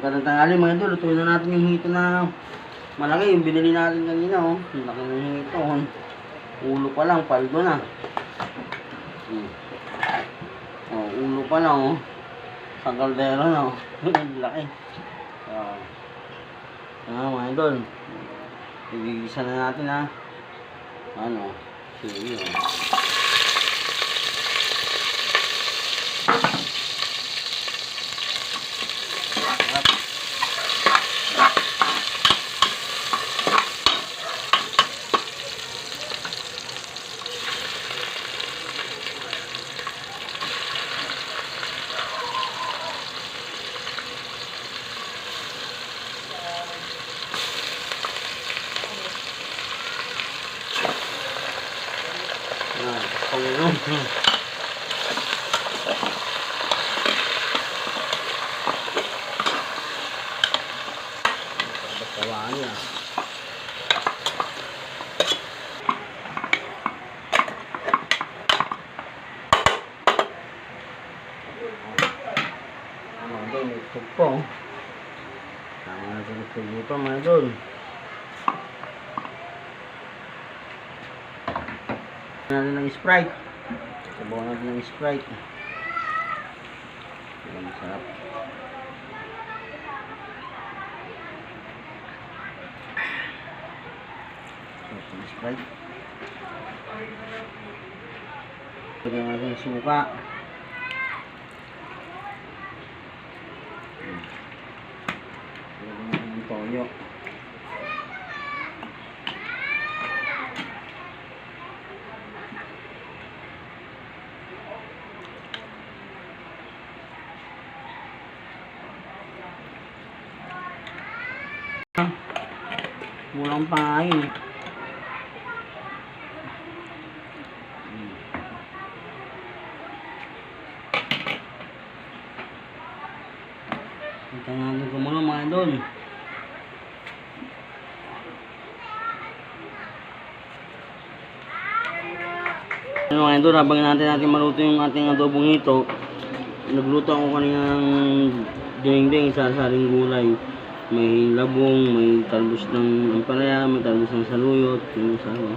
Magandang tanghali mga idol, lutuin na natin yung hito na malaki, yung binili natin kanina oh. Yung laki ng hito oh. Ulo pa lang, paldo na. Oh, ulo pa lang oh. Sa kaldero na oh. Laki. Mga idol, igigisa na natin ha. Ano, sige oh. Panginoon. Bawaan niya. Mga idol, may tug po. Tama natin ang tug pa mga idol. Natin ng Sprite. Sabaw natin ng Sprite. Ayan, masarap. Sarap ng Sprite. Lagyan natin ng suka. Lagyan natin ng toyo. Mulang pangain. Ito natin kumulo mga idol. Ano mga idol, habang natin maluto yung ating adobong ito, nagluto ako kanina ng ding-ding sa saring gulay. May labong, may talbos ng ampalaya, may talbos ng saluyot, yung sawa.